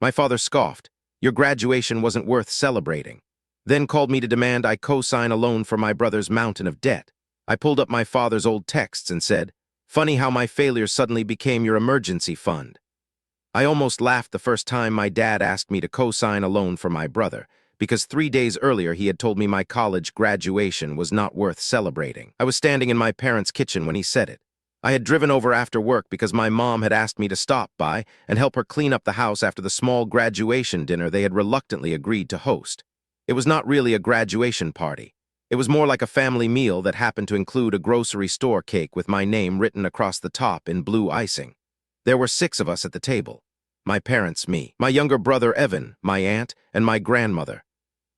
My father scoffed. Your graduation wasn't worth celebrating. Then called me to demand I co-sign a loan for my brother's mountain of debt. I pulled up my father's old texts and said, "Funny how my failures suddenly became your emergency fund." I almost laughed the first time my dad asked me to co-sign a loan for my brother, because 3 days earlier he had told me my college graduation was not worth celebrating. I was standing in my parents' kitchen when he said it. I had driven over after work because my mom had asked me to stop by and help her clean up the house after the small graduation dinner they had reluctantly agreed to host. It was not really a graduation party. It was more like a family meal that happened to include a grocery store cake with my name written across the top in blue icing. There were 6 of us at the table. My parents, me, my younger brother Evan, my aunt, and my grandmother.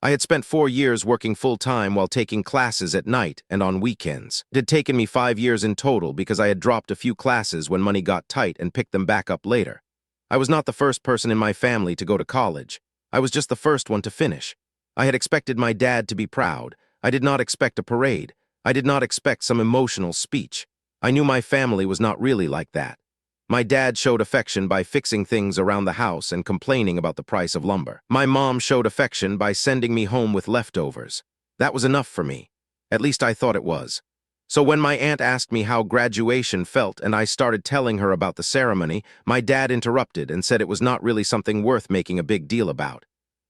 I had spent 4 years working full-time while taking classes at night and on weekends. It had taken me 5 years in total because I had dropped a few classes when money got tight and picked them back up later. I was not the first person in my family to go to college. I was just the first one to finish. I had expected my dad to be proud. I did not expect a parade. I did not expect some emotional speech. I knew my family was not really like that. My dad showed affection by fixing things around the house and complaining about the price of lumber. My mom showed affection by sending me home with leftovers. That was enough for me. At least I thought it was. So when my aunt asked me how graduation felt and I started telling her about the ceremony, my dad interrupted and said it was not really something worth making a big deal about.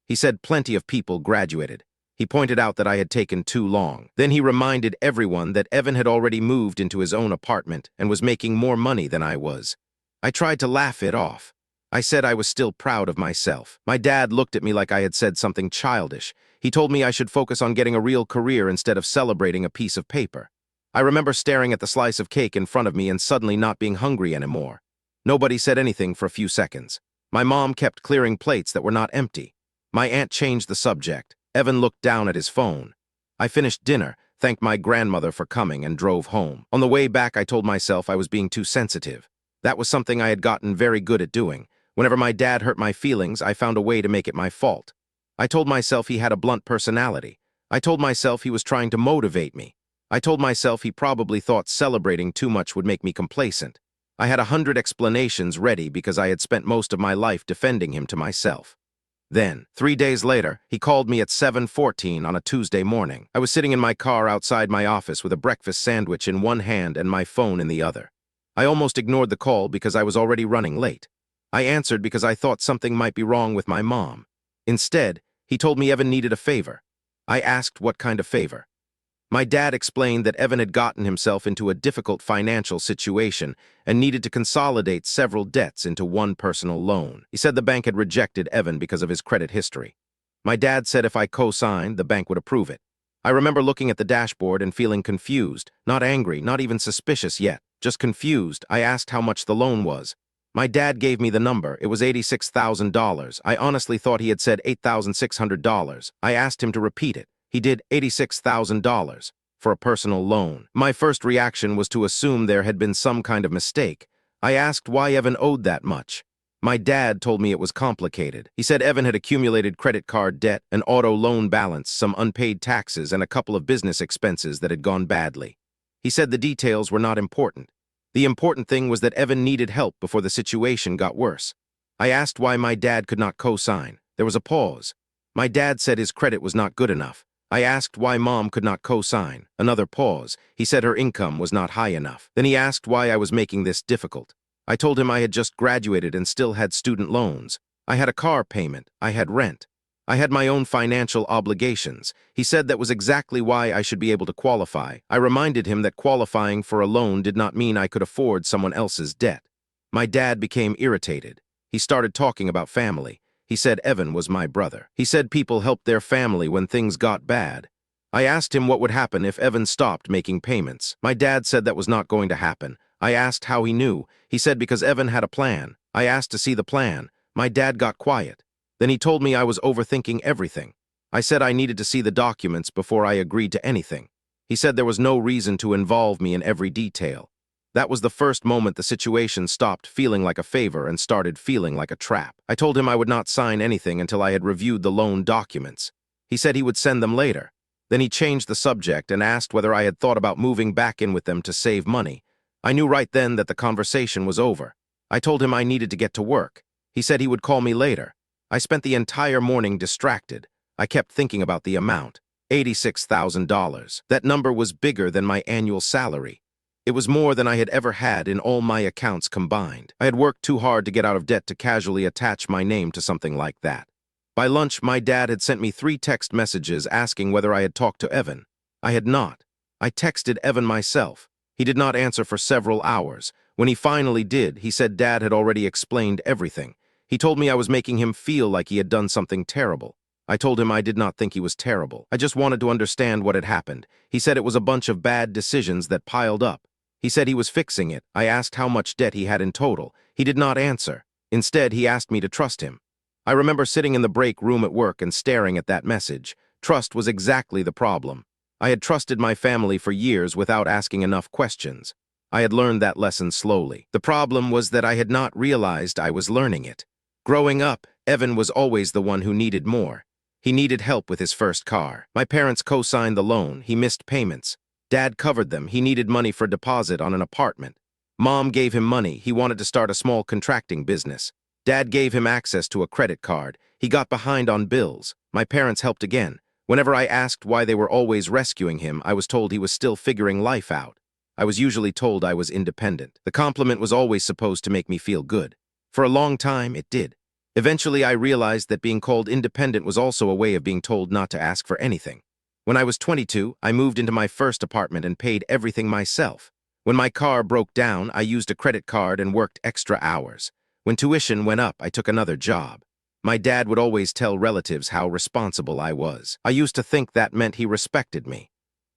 He said plenty of people graduated. He pointed out that I had taken too long. Then he reminded everyone that Evan had already moved into his own apartment and was making more money than I was. I tried to laugh it off. I said I was still proud of myself. My dad looked at me like I had said something childish. He told me I should focus on getting a real career instead of celebrating a piece of paper. I remember staring at the slice of cake in front of me and suddenly not being hungry anymore. Nobody said anything for a few seconds. My mom kept clearing plates that were not empty. My aunt changed the subject. Evan looked down at his phone. I finished dinner, thanked my grandmother for coming, and drove home. On the way back, I told myself I was being too sensitive. That was something I had gotten very good at doing. Whenever my dad hurt my feelings, I found a way to make it my fault. I told myself he had a blunt personality. I told myself he was trying to motivate me. I told myself he probably thought celebrating too much would make me complacent. I had 100 explanations ready because I had spent most of my life defending him to myself. Then, 3 days later, he called me at 7:14 on a Tuesday morning. I was sitting in my car outside my office with a breakfast sandwich in one hand and my phone in the other. I almost ignored the call because I was already running late. I answered because I thought something might be wrong with my mom. Instead, he told me Evan needed a favor. I asked what kind of favor. My dad explained that Evan had gotten himself into a difficult financial situation and needed to consolidate several debts into one personal loan. He said the bank had rejected Evan because of his credit history. My dad said if I co-signed, the bank would approve it. I remember looking at the dashboard and feeling confused, not angry, not even suspicious yet, just confused. I asked how much the loan was. My dad gave me the number. It was $86,000. I honestly thought he had said $8,600. I asked him to repeat it. He did $86,000 for a personal loan. My first reaction was to assume there had been some kind of mistake. I asked why Evan owed that much. My dad told me it was complicated. He said Evan had accumulated credit card debt, an auto loan balance, some unpaid taxes, and a couple of business expenses that had gone badly. He said the details were not important. The important thing was that Evan needed help before the situation got worse. I asked why my dad could not co-sign. There was a pause. My dad said his credit was not good enough. I asked why Mom could not co-sign. Another pause. He said her income was not high enough. Then he asked why I was making this difficult. I told him I had just graduated and still had student loans. I had a car payment. I had rent. I had my own financial obligations. He said that was exactly why I should be able to qualify. I reminded him that qualifying for a loan did not mean I could afford someone else's debt. My dad became irritated. He started talking about family. He said Evan was my brother. He said people helped their family when things got bad. I asked him what would happen if Evan stopped making payments. My dad said that was not going to happen. I asked how he knew. He said because Evan had a plan. I asked to see the plan. My dad got quiet. Then he told me I was overthinking everything. I said I needed to see the documents before I agreed to anything. He said there was no reason to involve me in every detail. That was the first moment the situation stopped feeling like a favor and started feeling like a trap. I told him I would not sign anything until I had reviewed the loan documents. He said he would send them later. Then he changed the subject and asked whether I had thought about moving back in with them to save money. I knew right then that the conversation was over. I told him I needed to get to work. He said he would call me later. I spent the entire morning distracted. I kept thinking about the amount. $86,000. That number was bigger than my annual salary. It was more than I had ever had in all my accounts combined. I had worked too hard to get out of debt to casually attach my name to something like that. By lunch, my dad had sent me 3 text messages asking whether I had talked to Evan. I had not. I texted Evan myself. He did not answer for several hours. When he finally did, he said Dad had already explained everything. He told me I was making him feel like he had done something terrible. I told him I did not think he was terrible. I just wanted to understand what had happened. He said it was a bunch of bad decisions that piled up. He said he was fixing it. I asked how much debt he had in total. He did not answer. Instead, he asked me to trust him. I remember sitting in the break room at work and staring at that message. Trust was exactly the problem. I had trusted my family for years without asking enough questions. I had learned that lesson slowly. The problem was that I had not realized I was learning it. Growing up, Evan was always the one who needed more. He needed help with his first car. My parents co-signed the loan. He missed payments. Dad covered them. He needed money for deposit on an apartment. Mom gave him money. He wanted to start a small contracting business. Dad gave him access to a credit card. He got behind on bills. My parents helped again. Whenever I asked why they were always rescuing him, I was told he was still figuring life out. I was usually told I was independent. The compliment was always supposed to make me feel good. For a long time, it did. Eventually, I realized that being called independent was also a way of being told not to ask for anything. When I was 22, I moved into my first apartment and paid everything myself. When my car broke down, I used a credit card and worked extra hours. When tuition went up, I took another job. My dad would always tell relatives how responsible I was. I used to think that meant he respected me.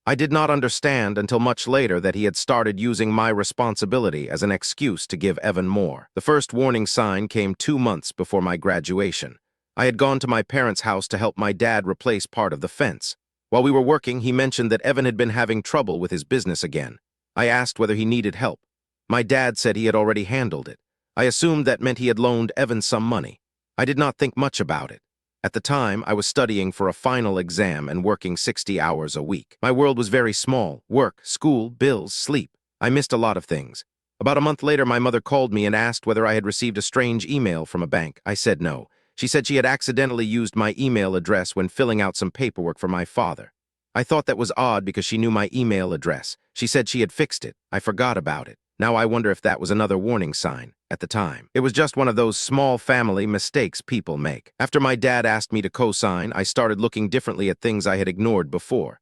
I did not understand until much later that he had started using my responsibility as an excuse to give Evan more. The first warning sign came 2 months before my graduation. I had gone to my parents' house to help my dad replace part of the fence. While we were working, he mentioned that Evan had been having trouble with his business again. I asked whether he needed help. My dad said he had already handled it. I assumed that meant he had loaned Evan some money. I did not think much about it. At the time, I was studying for a final exam and working 60 hours a week. My world was very small: work, school, bills, sleep. I missed a lot of things. About a month later, my mother called me and asked whether I had received a strange email from a bank. I said no. She said she had accidentally used my email address when filling out some paperwork for my father. I thought that was odd because she knew my email address. She said she had fixed it. I forgot about it. Now I wonder if that was another warning sign. At the time, it was just one of those small family mistakes people make. After my dad asked me to co-sign, I started looking differently at things I had ignored before.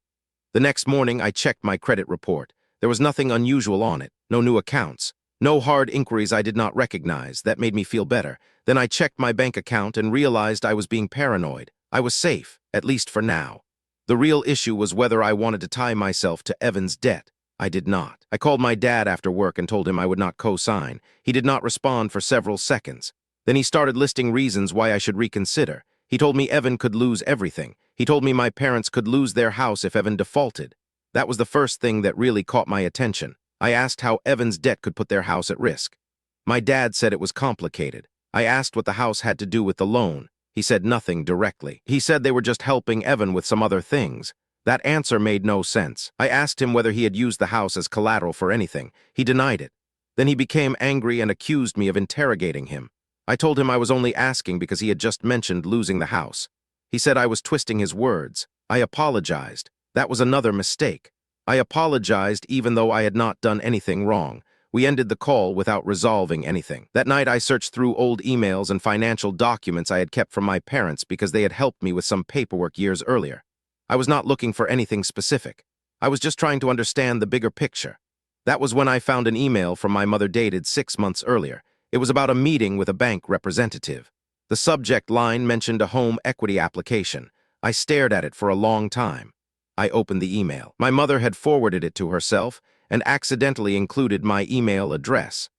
The next morning, I checked my credit report. There was nothing unusual on it. No new accounts. No hard inquiries I did not recognize. That made me feel better. Then I checked my bank account and realized I was being paranoid. I was safe, at least for now. The real issue was whether I wanted to tie myself to Evan's debt. I did not. I called my dad after work and told him I would not co-sign. He did not respond for several seconds. Then he started listing reasons why I should reconsider. He told me Evan could lose everything. He told me my parents could lose their house if Evan defaulted. That was the first thing that really caught my attention. I asked how Evan's debt could put their house at risk. My dad said it was complicated. I asked what the house had to do with the loan. He said nothing directly. He said they were just helping Evan with some other things. That answer made no sense. I asked him whether he had used the house as collateral for anything. He denied it. Then he became angry and accused me of interrogating him. I told him I was only asking because he had just mentioned losing the house. He said I was twisting his words. I apologized. That was another mistake. I apologized even though I had not done anything wrong. We ended the call without resolving anything. That night, I searched through old emails and financial documents I had kept from my parents because they had helped me with some paperwork years earlier. I was not looking for anything specific. I was just trying to understand the bigger picture. That was when I found an email from my mother dated 6 months earlier. It was about a meeting with a bank representative. The subject line mentioned a home equity application. I stared at it for a long time. I opened the email. My mother had forwarded it to herself and accidentally included my email address.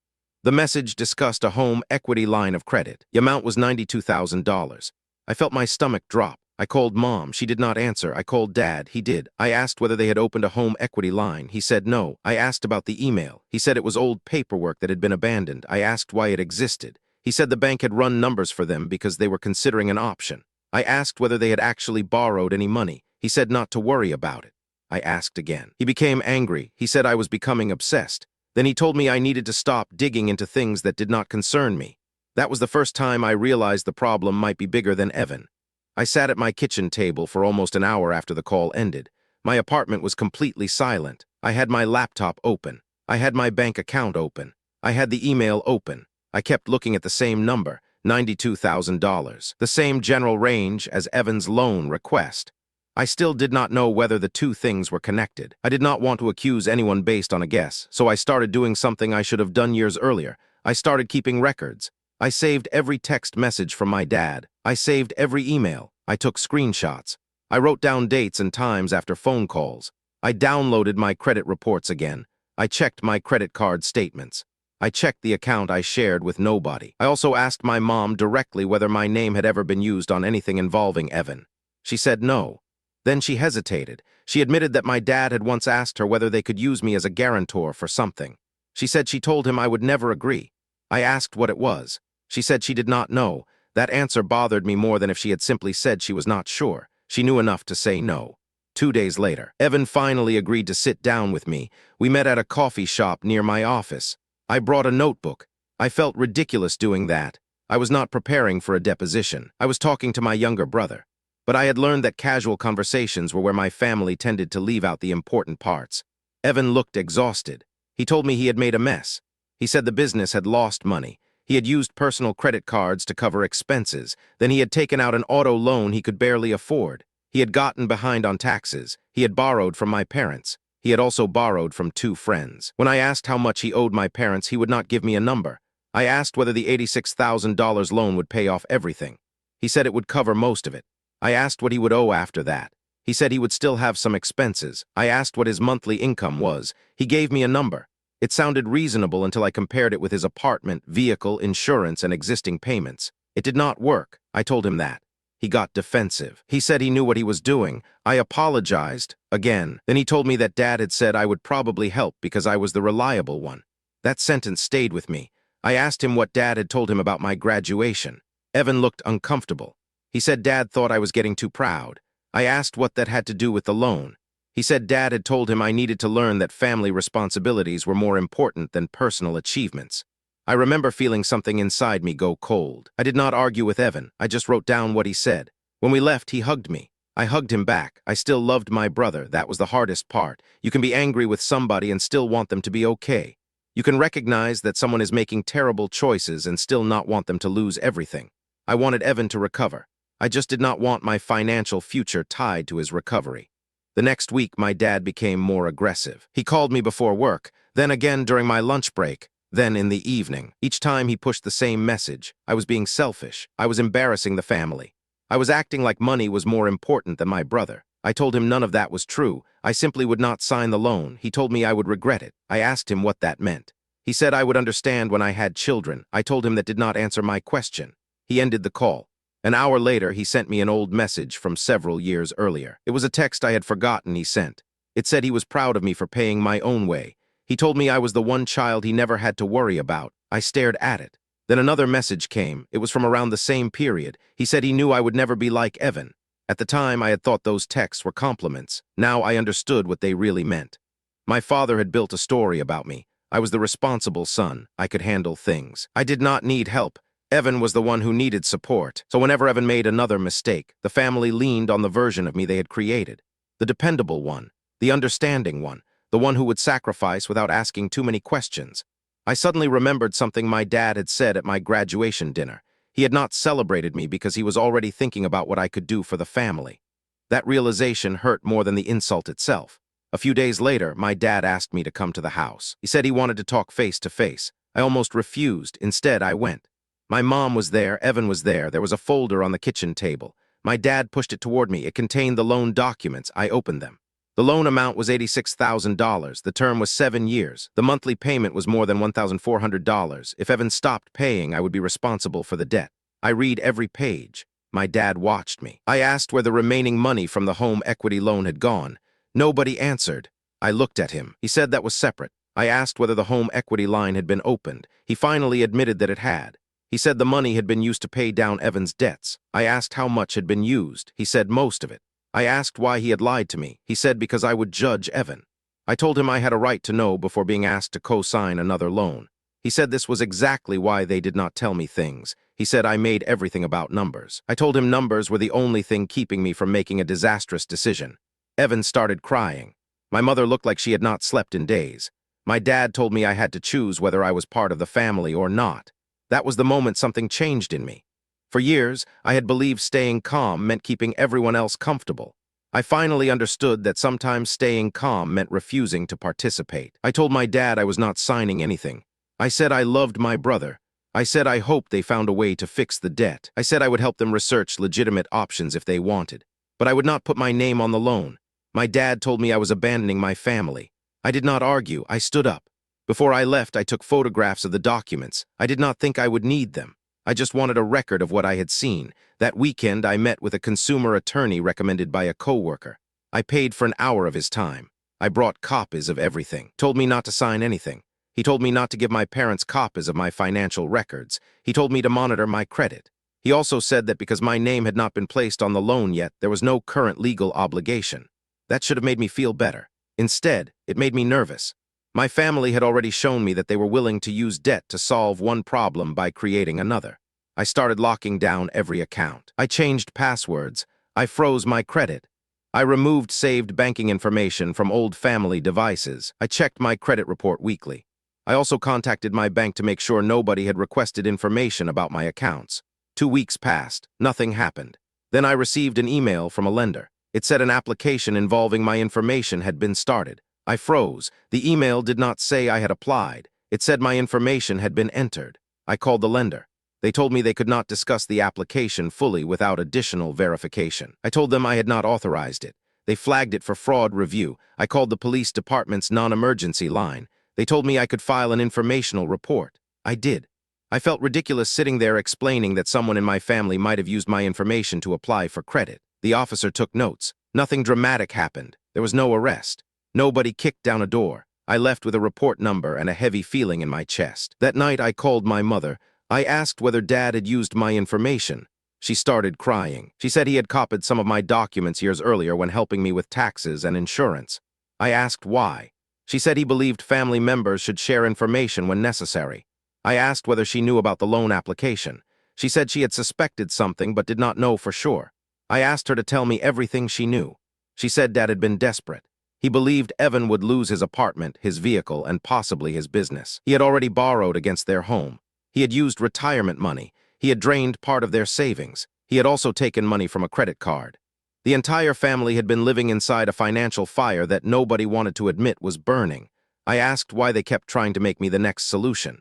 The message discussed a home equity line of credit. The amount was $92,000. I felt my stomach drop. I called Mom. She did not answer. I called Dad. He did. I asked whether they had opened a home equity line. He said no. I asked about the email. He said it was old paperwork that had been abandoned. I asked why it existed. He said the bank had run numbers for them because they were considering an option. I asked whether they had actually borrowed any money. He said not to worry about it. I asked again. He became angry. He said I was becoming obsessed. Then he told me I needed to stop digging into things that did not concern me. That was the first time I realized the problem might be bigger than Evan. I sat at my kitchen table for almost an hour after the call ended. My apartment was completely silent. I had my laptop open. I had my bank account open. I had the email open. I kept looking at the same number, $92,000, the same general range as Evan's loan request. I still did not know whether the two things were connected. I did not want to accuse anyone based on a guess, so I started doing something I should have done years earlier. I started keeping records. I saved every text message from my dad. I saved every email. I took screenshots. I wrote down dates and times after phone calls. I downloaded my credit reports again. I checked my credit card statements. I checked the account I shared with nobody. I also asked my mom directly whether my name had ever been used on anything involving Evan. She said no. Then she hesitated. She admitted that my dad had once asked her whether they could use me as a guarantor for something. She said she told him I would never agree. I asked what it was. She said she did not know. That answer bothered me more than if she had simply said she was not sure. She knew enough to say no. 2 days later, Evan finally agreed to sit down with me. We met at a coffee shop near my office. I brought a notebook. I felt ridiculous doing that. I was not preparing for a deposition. I was talking to my younger brother. But I had learned that casual conversations were where my family tended to leave out the important parts. Evan looked exhausted. He told me he had made a mess. He said the business had lost money. He had used personal credit cards to cover expenses. Then he had taken out an auto loan he could barely afford. He had gotten behind on taxes. He had borrowed from my parents. He had also borrowed from 2 friends. When I asked how much he owed my parents, he would not give me a number. I asked whether the $86,000 loan would pay off everything. He said it would cover most of it. I asked what he would owe after that. He said he would still have some expenses. I asked what his monthly income was. He gave me a number. It sounded reasonable until I compared it with his apartment, vehicle, insurance, and existing payments. It did not work. I told him that. He got defensive. He said he knew what he was doing. I apologized, again. Then he told me that Dad had said I would probably help because I was the reliable one. That sentence stayed with me. I asked him what Dad had told him about my graduation. Evan looked uncomfortable. He said Dad thought I was getting too proud. I asked what that had to do with the loan. He said Dad had told him I needed to learn that family responsibilities were more important than personal achievements. I remember feeling something inside me go cold. I did not argue with Evan. I just wrote down what he said. When we left, he hugged me. I hugged him back. I still loved my brother. That was the hardest part. You can be angry with somebody and still want them to be okay. You can recognize that someone is making terrible choices and still not want them to lose everything. I wanted Evan to recover. I just did not want my financial future tied to his recovery. The next week, my dad became more aggressive. He called me before work, then again during my lunch break, then in the evening. Each time he pushed the same message. I was being selfish. I was embarrassing the family. I was acting like money was more important than my brother. I told him none of that was true. I simply would not sign the loan. He told me I would regret it. I asked him what that meant. He said I would understand when I had children. I told him that did not answer my question. He ended the call. An hour later, he sent me an old message from several years earlier. It was a text I had forgotten he sent. It said he was proud of me for paying my own way. He told me I was the one child he never had to worry about. I stared at it. Then another message came. It was from around the same period. He said he knew I would never be like Evan. At the time, I had thought those texts were compliments. Now I understood what they really meant. My father had built a story about me. I was the responsible son. I could handle things. I did not need help. Evan was the one who needed support. So whenever Evan made another mistake, the family leaned on the version of me they had created. The dependable one. The understanding one. The one who would sacrifice without asking too many questions. I suddenly remembered something my dad had said at my graduation dinner. He had not celebrated me because he was already thinking about what I could do for the family. That realization hurt more than the insult itself. A few days later, my dad asked me to come to the house. He said he wanted to talk face to face. I almost refused. Instead, I went. My mom was there, Evan was there. There was a folder on the kitchen table. My dad pushed it toward me. It contained the loan documents. I opened them. The loan amount was $86,000. The term was 7 years. The monthly payment was more than $1,400. If Evan stopped paying, I would be responsible for the debt. I read every page. My dad watched me. I asked where the remaining money from the home equity loan had gone. Nobody answered. I looked at him. He said that was separate. I asked whether the home equity line had been opened. He finally admitted that it had. He said the money had been used to pay down Evan's debts. I asked how much had been used. He said most of it. I asked why he had lied to me. He said because I would judge Evan. I told him I had a right to know before being asked to co-sign another loan. He said this was exactly why they did not tell me things. He said I made everything about numbers. I told him numbers were the only thing keeping me from making a disastrous decision. Evan started crying. My mother looked like she had not slept in days. My dad told me I had to choose whether I was part of the family or not. That was the moment something changed in me. For years, I had believed staying calm meant keeping everyone else comfortable. I finally understood that sometimes staying calm meant refusing to participate. I told my dad I was not signing anything. I said I loved my brother. I said I hoped they found a way to fix the debt. I said I would help them research legitimate options if they wanted. But I would not put my name on the loan. My dad told me I was abandoning my family. I did not argue. I stood up. Before I left, I took photographs of the documents. I did not think I would need them. I just wanted a record of what I had seen. That weekend, I met with a consumer attorney recommended by a coworker. I paid for an hour of his time. I brought copies of everything. Told me not to sign anything. He told me not to give my parents copies of my financial records. He told me to monitor my credit. He also said that because my name had not been placed on the loan yet, there was no current legal obligation. That should have made me feel better. Instead, it made me nervous. My family had already shown me that they were willing to use debt to solve one problem by creating another. I started locking down every account. I changed passwords. I froze my credit. I removed saved banking information from old family devices. I checked my credit report weekly. I also contacted my bank to make sure nobody had requested information about my accounts. 2 weeks passed. Nothing happened. Then I received an email from a lender. It said an application involving my information had been started. I froze. The email did not say I had applied. It said my information had been entered. I called the lender. They told me they could not discuss the application fully without additional verification. I told them I had not authorized it. They flagged it for fraud review. I called the police department's non-emergency line. They told me I could file an informational report. I did. I felt ridiculous sitting there explaining that someone in my family might have used my information to apply for credit. The officer took notes. Nothing dramatic happened. There was no arrest. Nobody kicked down a door. I left with a report number and a heavy feeling in my chest. That night I called my mother. I asked whether Dad had used my information. She started crying. She said he had copied some of my documents years earlier when helping me with taxes and insurance. I asked why. She said he believed family members should share information when necessary. I asked whether she knew about the loan application. She said she had suspected something but did not know for sure. I asked her to tell me everything she knew. She said Dad had been desperate. He believed Evan would lose his apartment, his vehicle, and possibly his business. He had already borrowed against their home. He had used retirement money. He had drained part of their savings. He had also taken money from a credit card. The entire family had been living inside a financial fire that nobody wanted to admit was burning. I asked why they kept trying to make me the next solution.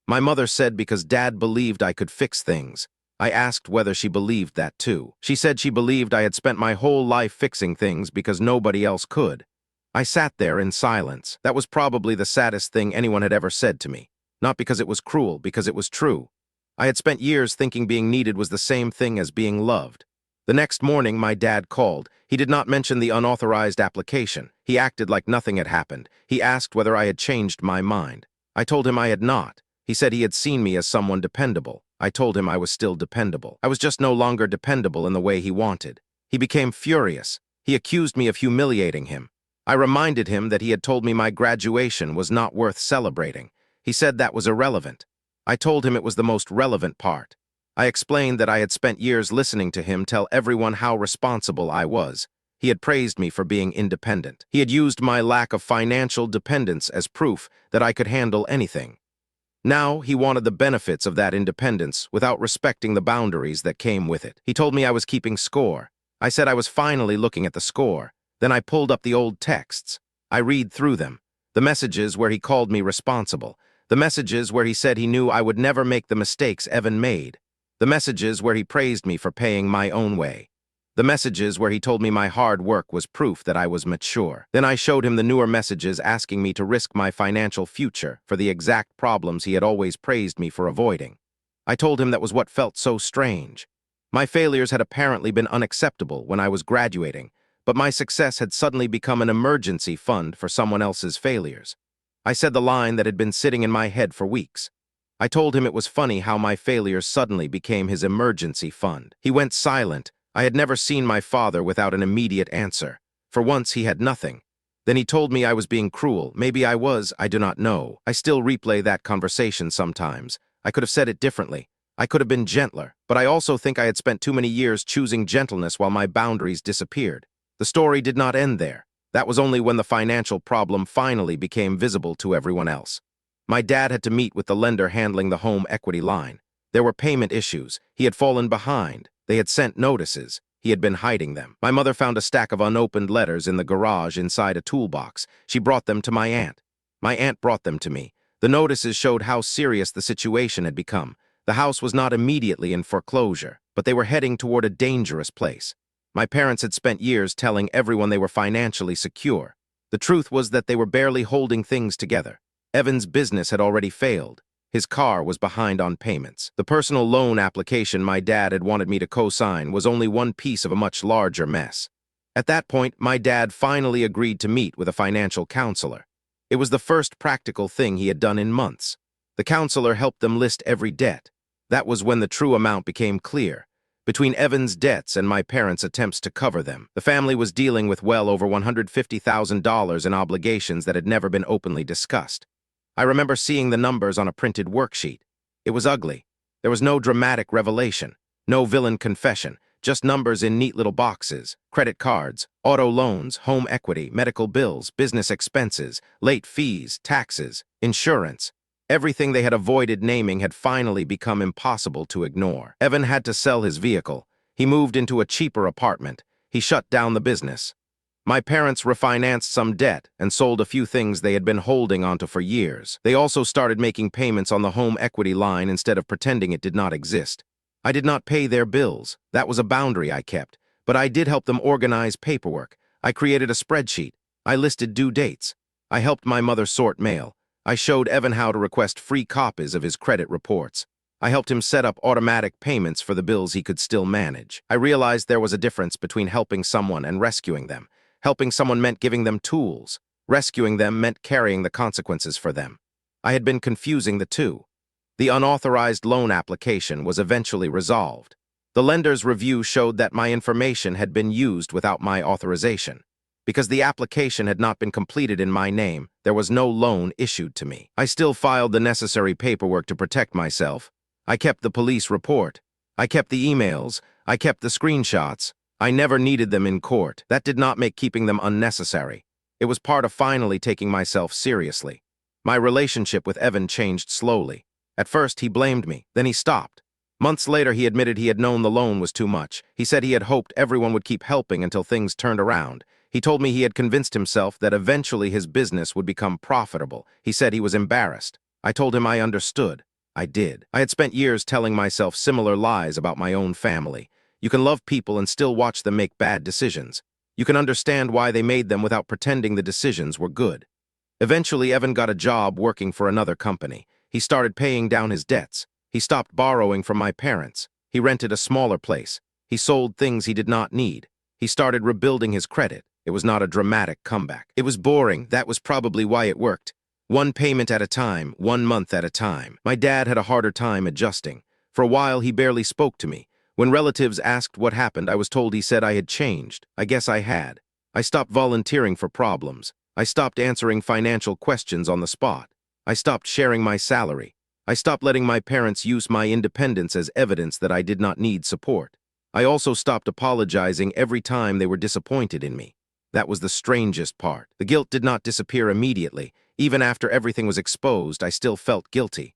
My mother said because Dad believed I could fix things. I asked whether she believed that too. She said she believed I had spent my whole life fixing things because nobody else could. I sat there in silence. That was probably the saddest thing anyone had ever said to me. Not because it was cruel, because it was true. I had spent years thinking being needed was the same thing as being loved. The next morning, my dad called. He did not mention the unauthorized application. He acted like nothing had happened. He asked whether I had changed my mind. I told him I had not. He said he had seen me as someone dependable. I told him I was still dependable. I was just no longer dependable in the way he wanted. He became furious. He accused me of humiliating him. I reminded him that he had told me my graduation was not worth celebrating. He said that was irrelevant. I told him it was the most relevant part. I explained that I had spent years listening to him tell everyone how responsible I was. He had praised me for being independent. He had used my lack of financial dependence as proof that I could handle anything. Now he wanted the benefits of that independence without respecting the boundaries that came with it. He told me I was keeping score. I said I was finally looking at the score. Then I pulled up the old texts. I read through them. The messages where he called me responsible. The messages where he said he knew I would never make the mistakes Evan made. The messages where he praised me for paying my own way. The messages where he told me my hard work was proof that I was mature. Then I showed him the newer messages asking me to risk my financial future for the exact problems he had always praised me for avoiding. I told him that was what felt so strange. My failures had apparently been unacceptable when I was graduating, but my success had suddenly become an emergency fund for someone else's failures. I said the line that had been sitting in my head for weeks. I told him it was funny how my failures suddenly became his emergency fund. He went silent. I had never seen my father without an immediate answer. For once, he had nothing. Then he told me I was being cruel. Maybe I was, I do not know. I still replay that conversation sometimes. I could have said it differently. I could have been gentler, but I also think I had spent too many years choosing gentleness while my boundaries disappeared. The story did not end there. That was only when the financial problem finally became visible to everyone else. My dad had to meet with the lender handling the home equity line. There were payment issues. He had fallen behind. They had sent notices. He had been hiding them. My mother found a stack of unopened letters in the garage inside a toolbox. She brought them to my aunt. My aunt brought them to me. The notices showed how serious the situation had become. The house was not immediately in foreclosure, but they were heading toward a dangerous place. My parents had spent years telling everyone they were financially secure. The truth was that they were barely holding things together. Evan's business had already failed. His car was behind on payments. The personal loan application my dad had wanted me to co-sign was only one piece of a much larger mess. At that point, my dad finally agreed to meet with a financial counselor. It was the first practical thing he had done in months. The counselor helped them list every debt. That was when the true amount became clear. Between Evan's debts and my parents' attempts to cover them, the family was dealing with well over $150,000 in obligations that had never been openly discussed. I remember seeing the numbers on a printed worksheet. It was ugly. There was no dramatic revelation, no villain confession, just numbers in neat little boxes: credit cards, auto loans, home equity, medical bills, business expenses, late fees, taxes, insurance. Everything they had avoided naming had finally become impossible to ignore. Evan had to sell his vehicle. He moved into a cheaper apartment. He shut down the business. My parents refinanced some debt and sold a few things they had been holding onto for years. They also started making payments on the home equity line instead of pretending it did not exist. I did not pay their bills. That was a boundary I kept. But I did help them organize paperwork. I created a spreadsheet. I listed due dates. I helped my mother sort mail. I showed Evan how to request free copies of his credit reports. I helped him set up automatic payments for the bills he could still manage. I realized there was a difference between helping someone and rescuing them. Helping someone meant giving them tools. Rescuing them meant carrying the consequences for them. I had been confusing the two. The unauthorized loan application was eventually resolved. The lender's review showed that my information had been used without my authorization. Because the application had not been completed in my name, there was no loan issued to me. I still filed the necessary paperwork to protect myself. I kept the police report. I kept the emails. I kept the screenshots. I never needed them in court. That did not make keeping them unnecessary. It was part of finally taking myself seriously. My relationship with Evan changed slowly. At first, he blamed me. Then he stopped. Months later, he admitted he had known the loan was too much. He said he had hoped everyone would keep helping until things turned around. He told me he had convinced himself that eventually his business would become profitable. He said he was embarrassed. I told him I understood. I did. I had spent years telling myself similar lies about my own family. You can love people and still watch them make bad decisions. You can understand why they made them without pretending the decisions were good. Eventually, Evan got a job working for another company. He started paying down his debts. He stopped borrowing from my parents. He rented a smaller place. He sold things he did not need. He started rebuilding his credit. It was not a dramatic comeback. It was boring. That was probably why it worked. One payment at a time, 1 month at a time. My dad had a harder time adjusting. For a while, he barely spoke to me. When relatives asked what happened, I was told he said I had changed. I guess I had. I stopped volunteering for problems. I stopped answering financial questions on the spot. I stopped sharing my salary. I stopped letting my parents use my independence as evidence that I did not need support. I also stopped apologizing every time they were disappointed in me. That was the strangest part. The guilt did not disappear immediately. Even after everything was exposed, I still felt guilty.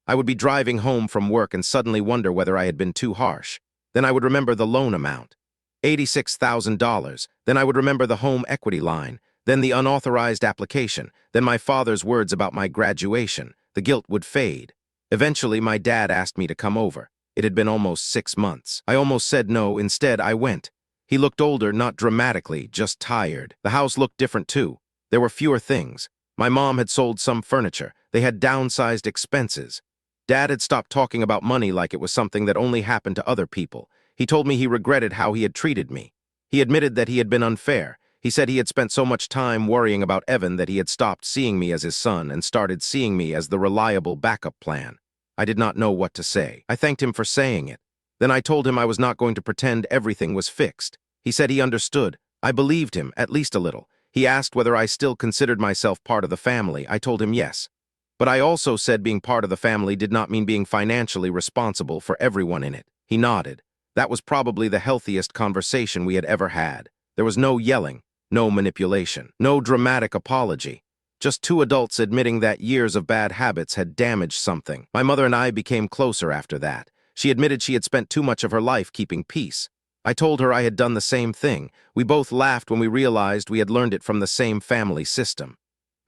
I would be driving home from work and suddenly wonder whether I had been too harsh. Then I would remember the loan amount, $86,000. Then I would remember the home equity line. Then the unauthorized application. Then my father's words about my graduation. The guilt would fade. Eventually, my dad asked me to come over. It had been almost 6 months. I almost said no. Instead, I went. He looked older, not dramatically, just tired. The house looked different too. There were fewer things. My mom had sold some furniture. They had downsized expenses. Dad had stopped talking about money like it was something that only happened to other people. He told me he regretted how he had treated me. He admitted that he had been unfair. He said he had spent so much time worrying about Evan that he had stopped seeing me as his son and started seeing me as the reliable backup plan. I did not know what to say. I thanked him for saying it. Then I told him I was not going to pretend everything was fixed. He said he understood. I believed him, at least a little. He asked whether I still considered myself part of the family. I told him yes. But I also said being part of the family did not mean being financially responsible for everyone in it. He nodded. That was probably the healthiest conversation we had ever had. There was no yelling, no manipulation, no dramatic apology. Just two adults admitting that years of bad habits had damaged something. My mother and I became closer after that. She admitted she had spent too much of her life keeping peace. I told her I had done the same thing. We both laughed when we realized we had learned it from the same family system.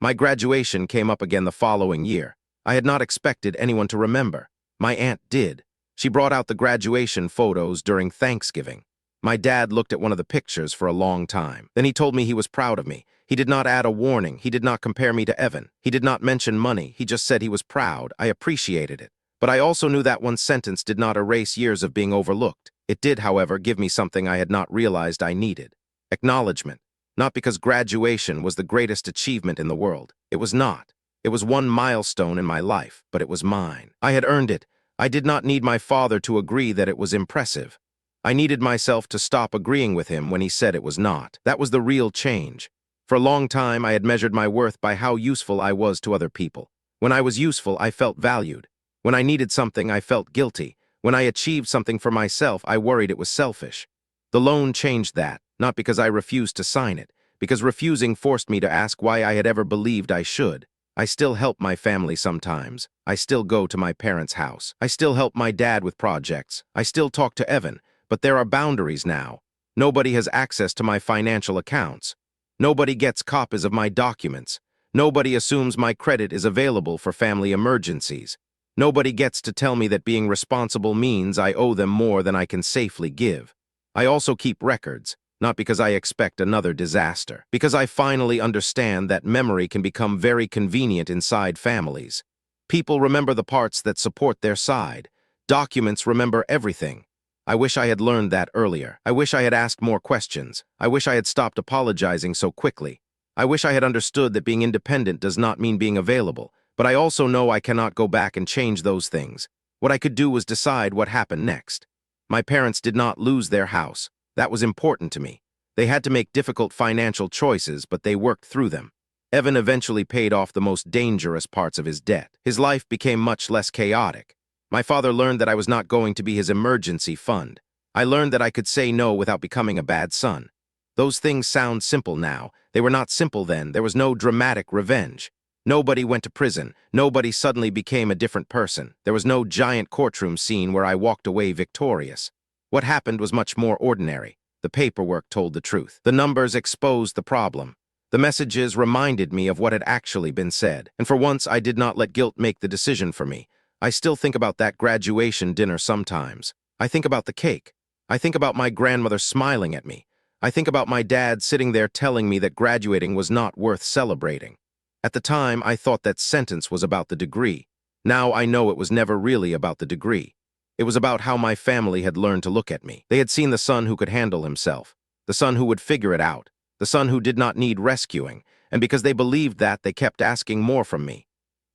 My graduation came up again the following year. I had not expected anyone to remember. My aunt did. She brought out the graduation photos during Thanksgiving. My dad looked at one of the pictures for a long time. Then he told me he was proud of me. He did not add a warning. He did not compare me to Evan. He did not mention money. He just said he was proud. I appreciated it. But I also knew that one sentence did not erase years of being overlooked. It did, however, give me something I had not realized I needed. Acknowledgement. Not because graduation was the greatest achievement in the world. It was not. It was one milestone in my life, but it was mine. I had earned it. I did not need my father to agree that it was impressive. I needed myself to stop agreeing with him when he said it was not. That was the real change. For a long time, I had measured my worth by how useful I was to other people. When I was useful, I felt valued. When I needed something, I felt guilty. When I achieved something for myself, I worried it was selfish. The loan changed that, not because I refused to sign it, because refusing forced me to ask why I had ever believed I should. I still help my family sometimes. I still go to my parents' house. I still help my dad with projects. I still talk to Evan, but there are boundaries now. Nobody has access to my financial accounts. Nobody gets copies of my documents. Nobody assumes my credit is available for family emergencies. Nobody gets to tell me that being responsible means I owe them more than I can safely give. I also keep records, not because I expect another disaster, because I finally understand that memory can become very convenient inside families. People remember the parts that support their side. Documents remember everything. I wish I had learned that earlier. I wish I had asked more questions. I wish I had stopped apologizing so quickly. I wish I had understood that being independent does not mean being available. But I also know I cannot go back and change those things. What I could do was decide what happened next. My parents did not lose their house. That was important to me. They had to make difficult financial choices, but they worked through them. Evan eventually paid off the most dangerous parts of his debt. His life became much less chaotic. My father learned that I was not going to be his emergency fund. I learned that I could say no without becoming a bad son. Those things sound simple now. They were not simple then. There was no dramatic revenge. Nobody went to prison. Nobody suddenly became a different person. There was no giant courtroom scene where I walked away victorious. What happened was much more ordinary. The paperwork told the truth. The numbers exposed the problem. The messages reminded me of what had actually been said. And for once, I did not let guilt make the decision for me. I still think about that graduation dinner sometimes. I think about the cake. I think about my grandmother smiling at me. I think about my dad sitting there telling me that graduating was not worth celebrating. At the time, I thought that sentence was about the degree. Now I know it was never really about the degree. It was about how my family had learned to look at me. They had seen the son who could handle himself, the son who would figure it out, the son who did not need rescuing, and because they believed that, they kept asking more from me.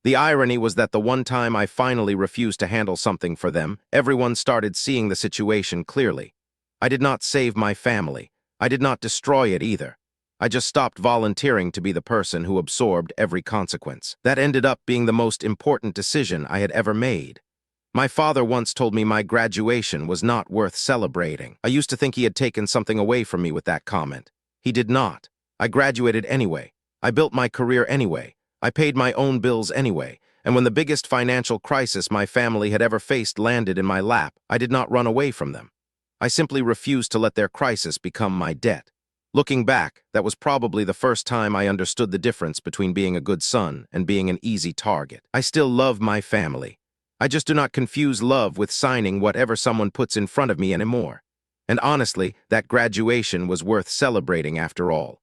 The irony was that the one time I finally refused to handle something for them, everyone started seeing the situation clearly. I did not save my family. I did not destroy it either. I just stopped volunteering to be the person who absorbed every consequence. That ended up being the most important decision I had ever made. My father once told me my graduation was not worth celebrating. I used to think he had taken something away from me with that comment. He did not. I graduated anyway. I built my career anyway. I paid my own bills anyway. And when the biggest financial crisis my family had ever faced landed in my lap, I did not run away from them. I simply refused to let their crisis become my debt. Looking back, that was probably the first time I understood the difference between being a good son and being an easy target. I still love my family. I just do not confuse love with signing whatever someone puts in front of me anymore. And honestly, that graduation was worth celebrating after all.